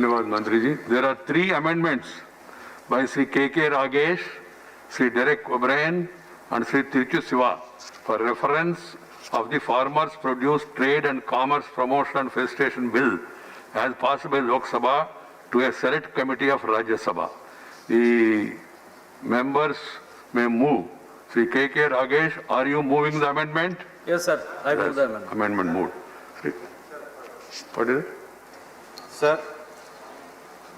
धन्यवाद मंत्री जी. There are 3 amendments by Sri K.K. Ragesh, Sri Derek O'Brien and Sri Tiruchu Siva for reference of the Farmers Produce Trade and Commerce Promotion and Felicitation Bill as passed by Lok Sabha to a select committee of Rajya Sabha. The members may move. Sri K.K. Ragesh, are you moving the amendment? Yes, sir. I move the amendment. Amendment moved. What is it? Sir,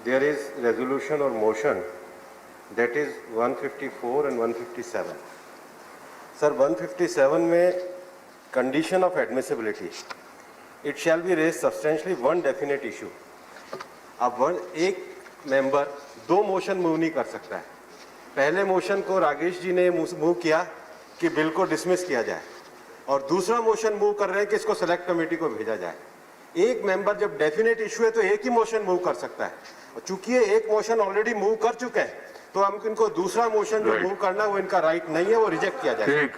there is resolution or motion that is 154 and 157. Sir, 157 में condition of admissibility, it shall be raised substantially one definite issue. अब एक member 2 motion move नहीं कर सकता है. पहले motion को रागेश जी ने मूव किया कि बिल को डिसमिस किया जाए और दूसरा मोशन मूव कर रहे हैं कि इसको सेलेक्ट कमेटी को भेजा जाए. एक मेंबर जब डेफिनेट इशू है तो एक ही मोशन मूव कर सकता है. चूंकि ये एक मोशन ऑलरेडी मूव कर चुके हैं तो हम इनको दूसरा मोशन जो मूव करना वो इनका राइट नहीं है, वो रिजेक्ट किया जाए. ठीक.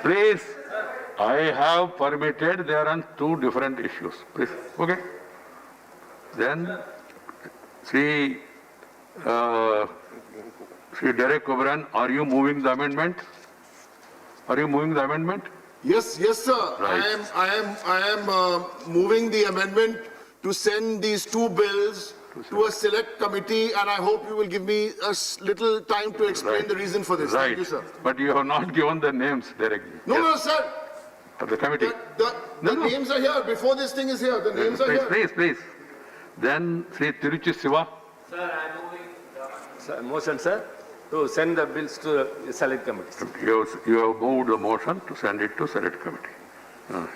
Please, I have permitted there are 2 different issues. Please, okay. Then, Sri Derek O'Brien, are you moving the amendment? Are you moving the amendment? Yes, sir. Right. I am moving the amendment to send these 2 bills to a select committee, and I hope you will give me a little time to explain the reason for this. Right. Thank you, sir. But you have not given the names directly. No, sir. Of the committee. The names are here. Before this thing is here, the names are here. Please. Then, Sri Tiruchu Siva. Sir, I am moving motion, sir, to send the bills to the select committee. You have moved the motion to send it to select committee.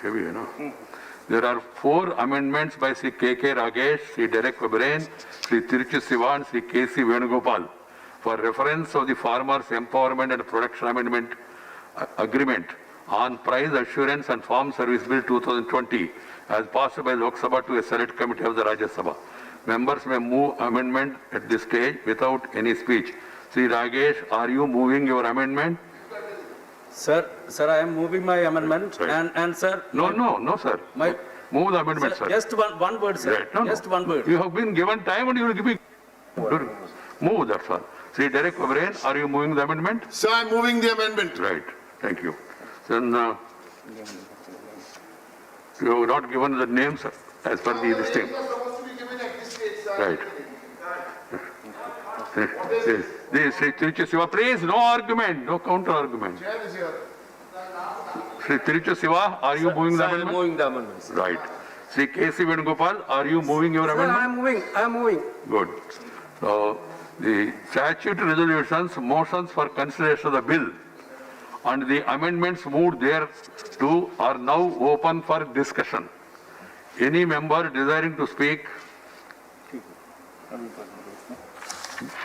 Heavy, you know. There are 4 amendments by Sri K.K. Ragesh, Sri Derek O'Brien, Sri Tiruchu Siva and Sri K.C. Venugopal for reference of the Farmers Empowerment and Production Amendment Agreement on Price Assurance and Farm Service Bill 2020 as passed by Lok Sabha to a select committee of the Rajya Sabha. Members may move amendment at this stage without any speech. Sri Ragesh, are you moving your amendment? Sir, I am moving my amendment. Right. And sir. No, sir. Move the amendment, sir. Just one word, sir. Right. No. Just one word. You have been given time and you will give me. Move, that's all. Sri Derek O'Brien, are you moving the amendment? Sir, I am moving the amendment. Right. Thank you. Then you have not given the names as per the listing. Names are supposed to be given at this stage, sir. Right. This Sri Tiruchu Siva, please, no argument, no counter argument. Chair is here. Sri Tiruchu Siva, are you moving the Sir, I am amendment? moving the amendment. Sir. Right. Sri K.C. Venugopal, are you moving your amendment? I am moving. Good. So, the statute resolutions, motions for consideration of the bill and the amendments moved there to are now open for discussion. Any member desiring to speak,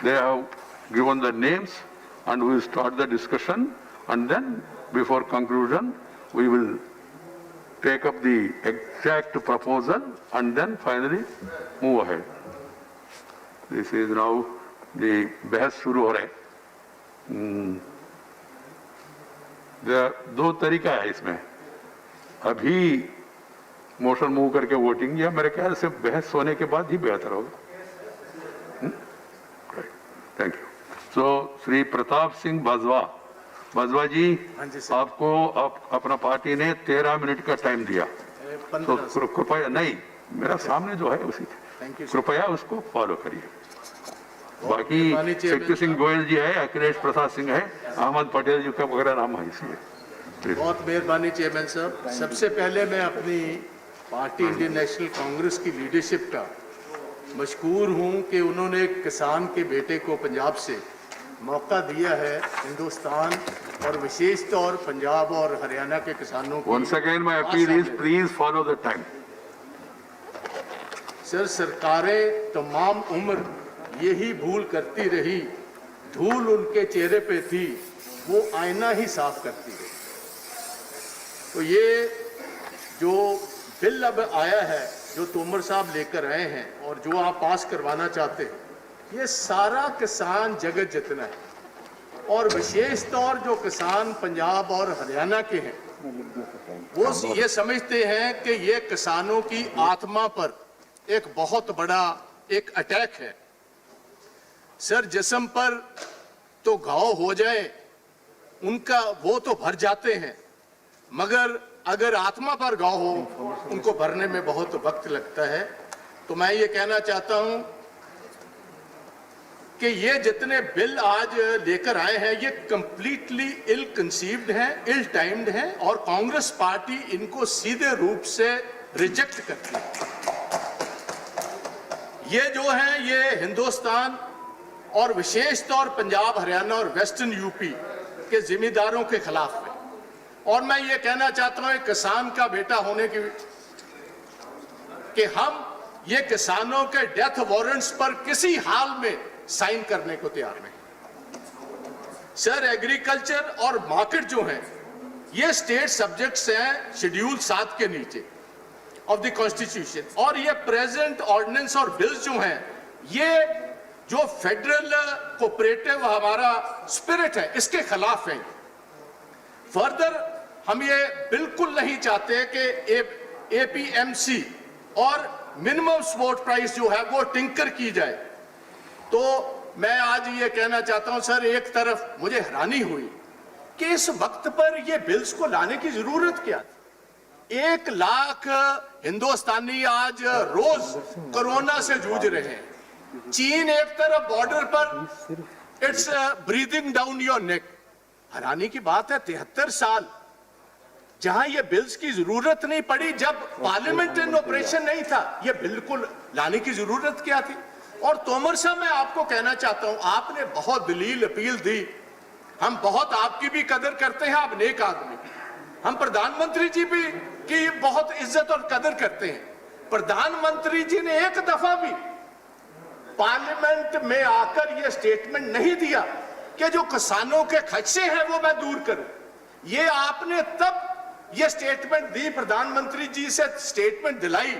they have given the names and we will start the discussion, and then before conclusion we will take up the exact proposal and then finally move ahead. This is now the बहस शुरू हो रहा है. दो तरीका है इसमें. अभी मोशन मूव करके वोटिंग, या मेरे ख्याल से बहस होने के बाद ही बेहतर होगा. Thank you. So Shri Pratap Singh Bajwa ji, आपको अपना पार्टी ने 13 मिनट का टाइम दिया, तो कृपया, नहीं मेरा सामने जो है उसी, कृपया उसको फॉलो करिए. बाकी शक्ति सिंह गोयल जी है, अखिलेश प्रसाद सिंह है, अहमद पटेल जी का वगैरह नाम है, इसलिए बहुत मेहरबानी चेयरमैन साहब. सबसे पहले मैं अपनी पार्टी इंडियन नेशनल कांग्रेस की लीडरशिप का मशकूर हूं कि उन्होंने किसान के बेटे को पंजाब से मौका दिया है हिंदुस्तान और विशेष तौर पंजाब और हरियाणा के किसानों को. Once again my appeal is please follow the time. Sir, सरकारें तमाम उम्र यही भूल करती रही, धूल उनके चेहरे पे थी, वो आईना ही साफ करती रही. तो ये जो बिल अब आया है, जो तोमर साहब लेकर आए हैं और जो आप पास करवाना चाहते हैं, ये सारा किसान जगत जितना है, और विशेष तौर जो किसान पंजाब और हरियाणा के हैं वो ये समझते हैं कि ये किसानों की आत्मा पर एक बहुत बड़ा एक अटैक है। सर, जिस्म पर तो घाव हो जाए उनका वो तो भर जाते हैं, मगर अगर आत्मा पर घाव हो उनको भरने में बहुत वक्त लगता है। तो मैं ये कहना चाहता हूं कि ये जितने बिल आज लेकर आए हैं ये कंप्लीटली इल कंसीव्ड हैं, इल टाइम्ड हैं, और कांग्रेस पार्टी इनको सीधे रूप से रिजेक्ट करती है। ये जो है ये हिंदुस्तान और विशेष तौर पंजाब, हरियाणा और वेस्टर्न यूपी के जिम्मेदारों के खिलाफ है। और मैं ये कहना चाहता हूं, एक किसान का बेटा होने की कि हम ये किसानों के डेथ वारंट्स पर किसी हाल में साइन करने को तैयार नहीं। सर, एग्रीकल्चर और मार्केट जो हैं ये स्टेट सब्जेक्ट्स हैं शेड्यूल 7 के नीचे ऑफ द कॉन्स्टिट्यूशन, और ये प्रेजेंट ऑर्डिनेंस और बिल्स जो हैं ये जो फेडरल कोऑपरेटिव हमारा स्पिरिट है इसके खिलाफ है। फर्दर हम ये बिल्कुल नहीं चाहते कि एपीएमसी और मिनिमम सपोर्ट प्राइस जो है वो टिंकर की जाए। तो मैं आज ये कहना चाहता हूं सर, एक तरफ मुझे हैरानी हुई कि इस वक्त पर ये बिल्स को लाने की जरूरत क्या थी। 1 लाख हिंदुस्तानी आज रोज कोरोना से जूझ रहे हैं। चीन एक तरफ बॉर्डर पर it's breathing down your neck. हैरानी की बात है 73 साल जहां ये बिल्स की जरूरत नहीं पड़ी, जब पार्लियामेंट इन ऑपरेशन नहीं था, ये बिल्कुल लाने की जरूरत क्या थी। और तोमर साहब, मैं आपको कहना चाहता हूं, आपने बहुत दलील अपील दी, हम बहुत आपकी भी कदर करते हैं, आप नेक आदमी। हम प्रधानमंत्री जी भी की बहुत इज्जत और कदर करते हैं। प्रधानमंत्री जी ने एक दफा भी पार्लियामेंट में आकर यह स्टेटमेंट नहीं दिया कि जो किसानों के खदशे हैं वो मैं दूर करूं। ये आपने तब ये स्टेटमेंट दी, प्रधानमंत्री जी से स्टेटमेंट दिलाई,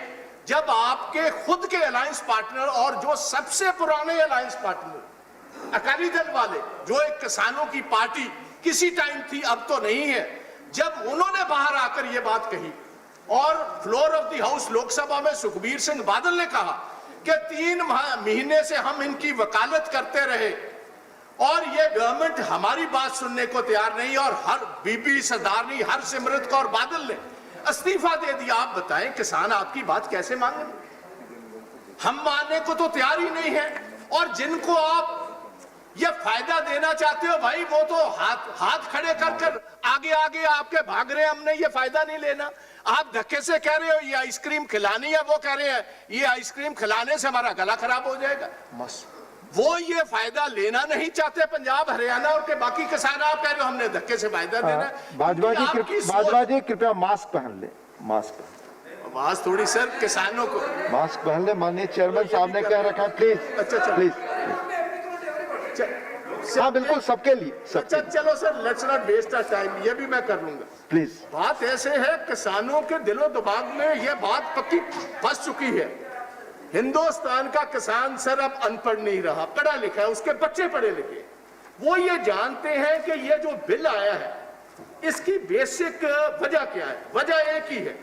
जब आपके खुद के अलायंस पार्टनर और जो सबसे पुराने अलायंस पार्टनर अकाली दल वाले, जो एक किसानों की पार्टी किसी टाइम थी अब तो नहीं है, जब उन्होंने बाहर आकर ये बात कही और floor of the house Lok Sabha में सुखबीर सिंह बादल ने कहा कि 3 महीने से हम इनकी वकालत करते रहे और ये गवर्नमेंट हमारी बात सुनने को तैयार नहीं, और हर बीबी सरदारनी हरसिमरत कौर बादल ने इस्तीफा दे दिया। आप बताएं किसान आपकी बात कैसे मांगे? हम मानने को तो तैयार ही नहीं है, और जिनको आप ये फायदा देना चाहते हो भाई, वो तो हाथ खड़े कर आगे आगे आपके भाग रहे हैं, हमने ये फायदा नहीं लेना। आप धक्के से कह रहे हो ये आइसक्रीम खिलानी है, वो कह रहे हैं ये आइसक्रीम खिलाने से हमारा गला खराब हो जाएगा। वो ये फायदा लेना नहीं चाहते पंजाब, हरियाणा और के बाकी किसान। आप कह रहे हो हमने धक्के से फायदा देना। बाजवा जी कृपया मास्क पहन ले, मास्क आवाज थोड़ी सर किसानों को मास्क पहन ले। माननीय चेयरमैन साहब ने कह रखा है, प्लीज। अच्छा प्लीज। हाँ बिल्कुल, सबके लिए। अच्छा चलो sir, let's not waste our time, ये भी मैं कर लूंगा। प्लीज। बात ऐसे है, किसानों के दिलो दिमाग में ये बात पक्की फंस चुकी है। हिंदुस्तान का किसान सर अब अनपढ़ नहीं रहा, पढ़ा लिखा है, उसके बच्चे पढ़े लिखे। वो ये जानते हैं कि ये जो बिल आया है इसकी बेसिक वजह क्या है। वजह एक ही है,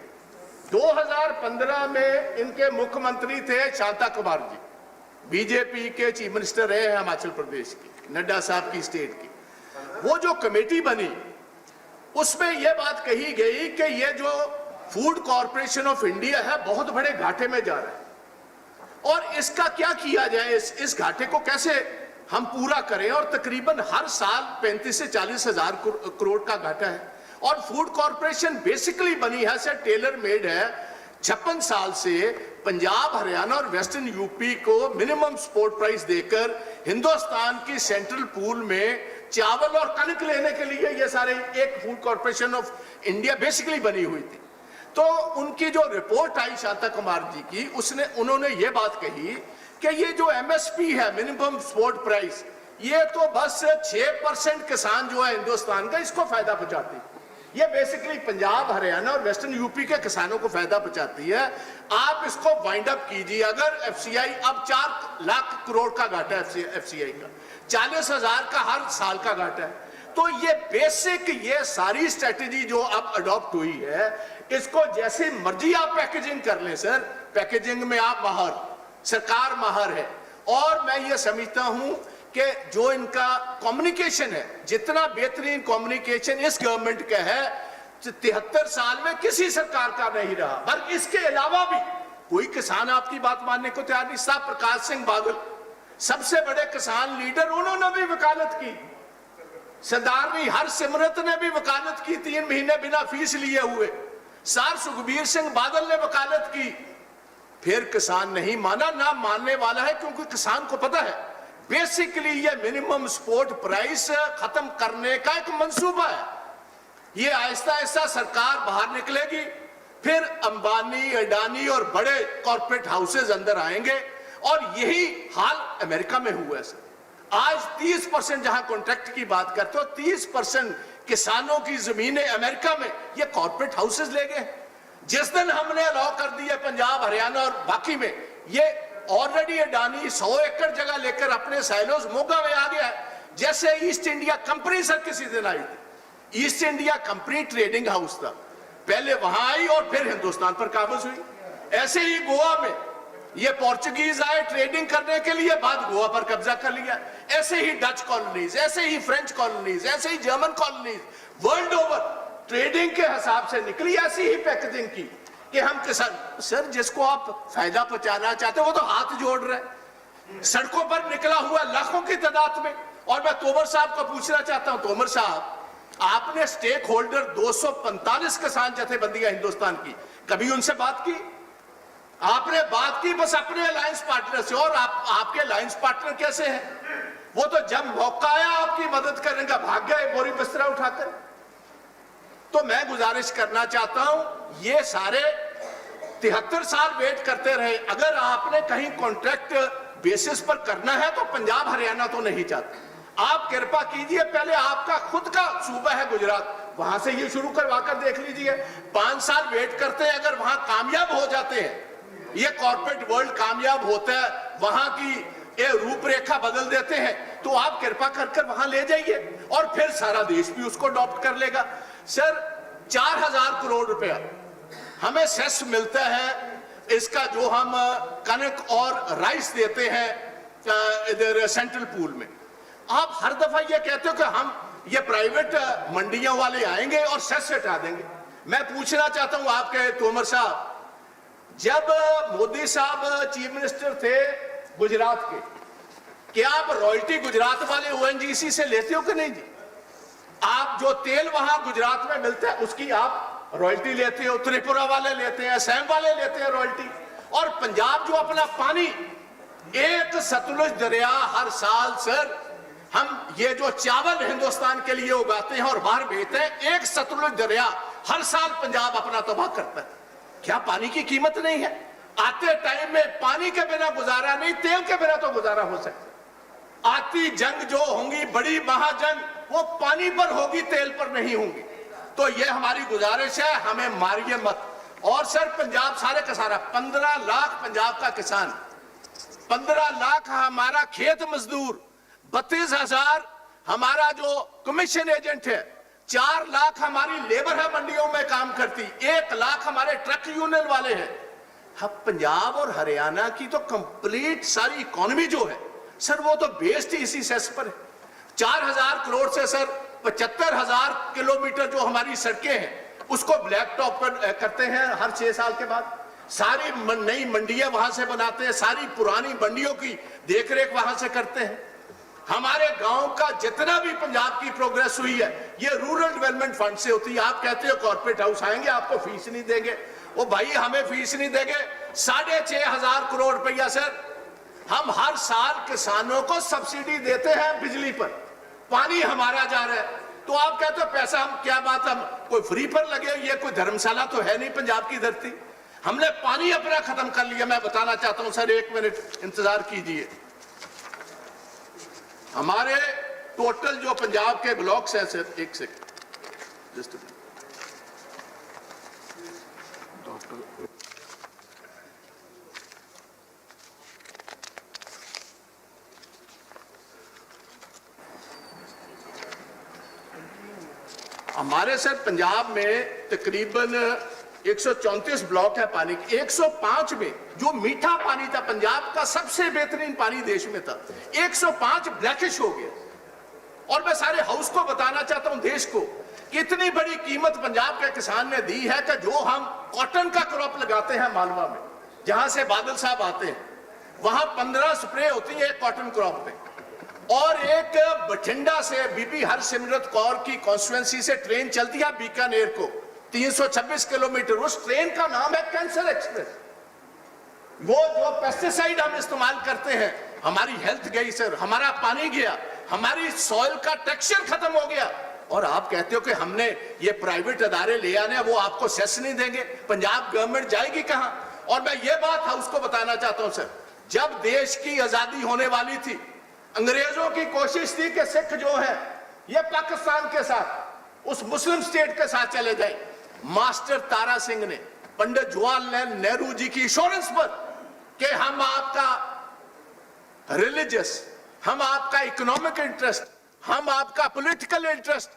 2015 में इनके मुख्यमंत्री थे शांता कुमार जी, बीजेपी के चीफ मिनिस्टर रहे हैं हिमाचल प्रदेश की, नड्डा साहब की स्टेट की। वो जो कमेटी बनी उसमें यह बात कही गई कि ये जो फूड कॉर्पोरेशन ऑफ इंडिया है बहुत बड़े घाटे में जा रहा है, और इसका क्या किया जाए, इस घाटे को कैसे हम पूरा करें। और तकरीबन हर साल 35 से 40 हजार करोड़ का घाटा है। और फूड कॉर्पोरेशन बेसिकली बनी है सर, टेलर मेड है। 56 साल से पंजाब, हरियाणा और वेस्टर्न यूपी को मिनिमम सपोर्ट प्राइस देकर हिंदुस्तान की सेंट्रल पूल में चावल और कनक लेने के लिए ये सारे एक food corporation of India basically बनी हुई थी। तो उनकी जो रिपोर्ट आई शांता कुमार जी की, उन्होंने ये बात कही कि ये जो एमएसपी है, मिनिमम सपोर्ट प्राइस, ये तो बस 6% किसान जो है हिंदुस्तान का इसको फायदा पहुंचाती है। ये बेसिकली पंजाब, हरियाणा और वेस्टर्न यूपी के किसानों को फायदा पहुंचाती है। आप इसको वाइंड अप कीजिए। अगर एफसीआई अब 4 लाख करोड़ का घाटा है, एफसीआई का 40,000 का हर साल का घाटा है, तो ये बेसिक ये सारी स्ट्रेटेजी जो अब अडॉप्ट हुई है, इसको जैसे मर्जी आप पैकेजिंग कर लें सर, पैकेजिंग में आप माहर, सरकार माहर है। और मैं ये समझता हूं कि जो इनका कम्युनिकेशन है, जितना बेहतरीन कम्युनिकेशन इस गवर्नमेंट का है 73 साल में किसी सरकार का नहीं रहा। बल्कि इसके अलावा भी कोई किसान आपकी बात मानने को तैयार नहीं। साहब प्रकाश सिंह बादल सबसे बड़े किसान लीडर, उन्होंने भी वकालत की। सरदारनी हरसिमरत ने भी वकालत की 3 महीने बिना फीस लिए हुए। सर सुखबीर सिंह बादल ने वकालत की। फिर किसान नहीं माना, ना मानने वाला है, क्योंकि किसान को पता है बेसिकली ये मिनिमम सपोर्ट प्राइस खत्म करने का एक मंसूबा है। ये आहिस्ता आहिस्ता सरकार बाहर निकलेगी, फिर अंबानी, अडानी और बड़े कॉर्पोरेट हाउसेज अंदर आएंगे। और यही हाल अमेरिका में हुआ है सर। आज 30% जहां कॉन्ट्रैक्ट की बात करते हो, 30% किसानों की जमीनें अमेरिका में ये कॉर्पोरेट हाउसेज ले गए। जिस दिन हमने अलाउ कर दिया पंजाब, हरियाणा और बाकी में, ये ऑलरेडी अडानी 100 एकड़ जगह लेकर अपने साइलोज मोगा में आ गया है। जैसे ईस्ट इंडिया कंपनी सर किसी दिन आई थी, east India company trading house था, पहले वहां आई और फिर हिंदुस्तान पर काबज हुई। ऐसे ही गोवा में ये पोर्चुगीज आए ट्रेडिंग करने के लिए, बाद गोवा पर कब्जा कर लिया। ऐसे ही डच कॉलोनीज, ऐसे ही फ्रेंच कॉलोनीज, ऐसे ही German colonies, world over trading के हिसाब से निकली। ऐसी ही पैकेजिंग की कि हम किसान, सर जिसको आप फायदा पहुंचाना चाहते हो वो तो हाथ जोड़ रहे, सड़कों पर निकला हुआ लाखों की तादाद में। और मैं तोमर साहब को पूछना चाहता हूं, तोमर साहब आपने स्टेक होल्डर 245 किसान जथेबंदियां हिंदुस्तान की, कभी उनसे बात की? आपने बात की बस अपने अलायंस पार्टनर से। और आपके अलायंस पार्टनर कैसे हैं? वो तो जब मौका आया आपकी मदद करने का भाग गए बोरी बिस्तरा उठाकर। तो मैं गुजारिश करना चाहता हूं, ये सारे 73 साल वेट करते रहे। अगर आपने कहीं कॉन्ट्रैक्ट बेसिस पर करना है तो पंजाब हरियाणा तो नहीं चाहते। आप कृपा कीजिए, पहले आपका खुद का सूबा है गुजरात, वहां से ये शुरू करवा कर देख लीजिए। 5 साल वेट करते हैं, अगर वहां कामयाब हो जाते हैं, ये कॉर्पोरेट वर्ल्ड कामयाब होता है, वहां की ये रूपरेखा बदल देते हैं, तो आप कृपा कर कर वहां ले जाइए और फिर सारा देश भी उसको अडॉप्ट कर लेगा। सर 4000 करोड़ रुपया हमें सेस मिलता है, इसका जो हम कनक और राइस देते हैं इधर सेंट्रल पूल में। आप हर दफा ये कहते हो कि हम ये प्राइवेट मंडियों वाले आएंगे और सेस हटा देंगे। मैं पूछना चाहता हूं आपके तोमर साहब, जब मोदी साहब चीफ मिनिस्टर थे गुजरात के, क्या आप रॉयल्टी गुजरात वाले ओएनजीसी से लेते हो कि नहीं जी? आप जो तेल वहां गुजरात में मिलता है उसकी आप रॉयल्टी लेते हो, त्रिपुरा वाले लेते हैं, असम वाले लेते हैं रॉयल्टी। और पंजाब जो अपना पानी, एक सतलुज दरिया हर साल सर, हम ये जो चावल हिंदुस्तान के लिए उगाते हैं और बाहर भेजते हैं, एक सतलुज दरिया हर साल पंजाब अपना तबाह करता है। क्या पानी की कीमत नहीं है? आते टाइम में पानी के बिना गुजारा नहीं, तेल के बिना तो गुजारा हो सकता। आती जंग जो होंगी, बड़ी महाजंग, वो पानी पर होगी, तेल पर नहीं होंगी। तो ये हमारी गुजारिश है, हमें मारिए मत। और सर पंजाब सारे का सारा 15 लाख पंजाब का किसान, 15 लाख हमारा खेत मजदूर, 32,000 हमारा जो कमीशन एजेंट है, 4 लाख हमारी लेबर है मंडियों में काम करती, 1 लाख हमारे ट्रक यूनियन वाले हैं। अब पंजाब और हरियाणा की तो कंप्लीट सारी इकोनॉमी जो है सर, वो तो बेस्ड इसी सेस पर है। 4000 करोड़ से सर 75,000 किलोमीटर जो हमारी सड़कें हैं उसको ब्लैक टॉप करते हैं हर 6 साल के बाद। सारी नई मंडियां वहां से बनाते हैं, सारी पुरानी मंडियों की देखरेख वहां से करते हैं। हमारे गांव का जितना भी पंजाब की प्रोग्रेस हुई है ये रूरल डेवलपमेंट फंड से होती है। आप कहते हो कॉर्पोरेट हाउस आएंगे आपको फीस नहीं देंगे, वो भाई हमें फीस नहीं देंगे। 6,500 करोड़ रुपया सर हम हर साल किसानों को सब्सिडी देते हैं बिजली पर, पानी हमारा जा रहा है। तो आप कहते हो पैसा, हम क्या बात, हम कोई फ्री पर लगे, ये कोई धर्मशाला तो है नहीं पंजाब की धरती। हमने पानी अपना खत्म कर लिया। मैं बताना चाहता हूं सर, 1 मिनट इंतजार कीजिए। हमारे टोटल जो पंजाब के ब्लॉक्स हैं सर, 1 सेकंड जस्ट हमारे सर पंजाब में तकरीबन 134 ब्लॉक है पानी के। 105 में जो मीठा पानी था, पंजाब का सबसे बेहतरीन पानी देश में था, 105 ब्लैकिश हो गया। और मैं सारे हाउस को बताना चाहता हूं, देश को, कि इतनी बड़ी कीमत पंजाब के किसान ने दी है कि जो हम कॉटन का क्रॉप लगाते हैं मालवा में, जहां से बादल साहब आते हैं, वहां 15 स्प्रे होती है कॉटन क्रॉप पे। और एक बठिंडा से बीबी हरसिमरत कौर की कॉन्स्टिट्यूएंसी से ट्रेन चलती है बीकानेर को 326 किलोमीटर, उस ट्रेन का नाम है कैंसर एक्सप्रेस। वो जो पेस्टिसाइड हम इस्तेमाल करते हैं, हमारी हेल्थ गई सर, हमारा पानी गया, हमारी सॉइल का टेक्सचर खत्म हो गया। और आप कहते हो कि हमने ये प्राइवेट अदारे ले आने, वो आपको सेस नहीं देंगे, पंजाब गवर्नमेंट जाएगी कहां? और मैं ये बात हाउस को बताना चाहता हूं सर, जब देश की आजादी होने वाली थी, अंग्रेजों की कोशिश थी कि सिख जो है ये पाकिस्तान के साथ, उस मुस्लिम स्टेट के साथ चले जाए। मास्टर तारा सिंह ने पंडित जवाहरलाल नेहरू जी की इंश्योरेंस पर कि हम आपका रिलीजियस, हम आपका इकोनॉमिक इंटरेस्ट, हम आपका पॉलिटिकल इंटरेस्ट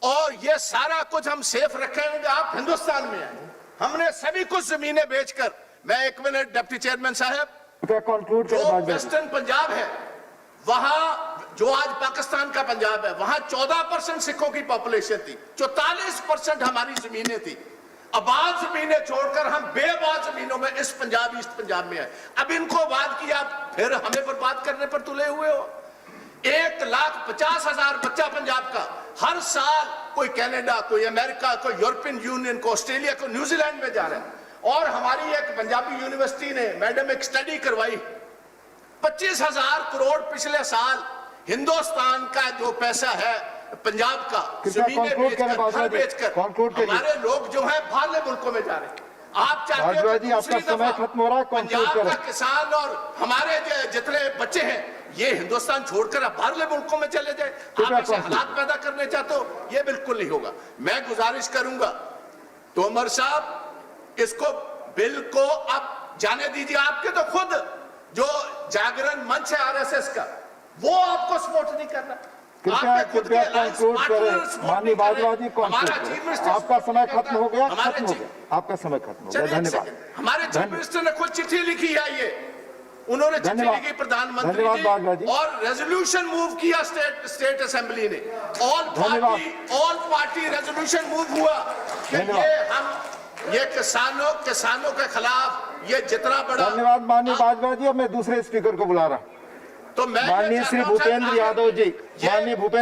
और ये सारा कुछ हम सेफ रखेंगे, आप हिंदुस्तान में आए। हमने सभी कुछ जमीनें बेचकर, मैं एक मिनट डिप्टी चेयरमैन साहब, कंक्लूड जो करें वेस्टर्न पंजाब है, वहां जो आज पाकिस्तान का पंजाब है, वहां 14% सिखों की पॉपुलेशन थी, 44% हमारी जमीनें थी। आबाद जमीनें छोड़कर हम बेआबाद जमीनों में इस पंजाब, ईस्ट पंजाब में है। अब इनको बात किया, फिर हमें बर्बाद करने पर तुले हुए हो। 1,50,000 बच्चा पंजाब का हर साल कोई कनाडा, कोई अमेरिका, कोई यूरोपियन यूनियन, को ऑस्ट्रेलिया, को न्यूजीलैंड में जा रहे हैं। और हमारी एक पंजाबी यूनिवर्सिटी ने मैडम एक स्टडी करवाई, 25,000 करोड़ पिछले साल हिंदुस्तान का जो पैसा है पंजाब का, जमीनें बेचकर, घर बेचकर हमारे लोग जो है बाहरले मुल्कों में जा रहे हैं। आप चाहते हो कि दूसरी दफा पंजाब का किसान और हमारे जितने बच्चे हैं ये हिंदुस्तान छोड़कर अब बाहरले मुल्कों में चले जाए? आप ऐसे हालात पैदा करने चाहते हो? ये बिल्कुल नहीं होगा। मैं गुजारिश करूंगा तोमर साहब, इसको बिल को अब जाने दीजिए। आपके तो खुद जो जागरण मंच है आरएसएस का, वो आपको सपोर्ट नहीं कर रहा। कृपया कंक्लूड करें माननीय भारद्वाज जी, आपका समय खत्म हो गया, आपका समय खत्म हो गया। धन्यवाद। हमारे चीफ मिनिस्टर ने खुद चिट्ठी लिखी है, ये उन्होंने चिट्ठी लिखी प्रधानमंत्री जी, और रेजोल्यूशन मूव किया स्टेट असेंबली ने, ऑल पार्टी रेजोल्यूशन मूव हुआ कि ये किसानों के खिलाफ ये जितना बड़ा। धन्यवाद माननीय भारद्वाज जी। अब मैं दूसरे स्पीकर को बुला रहा हूँ, तो मैं माननीय श्री भूपेंद्र यादव जी, माननीय भूपेंद्र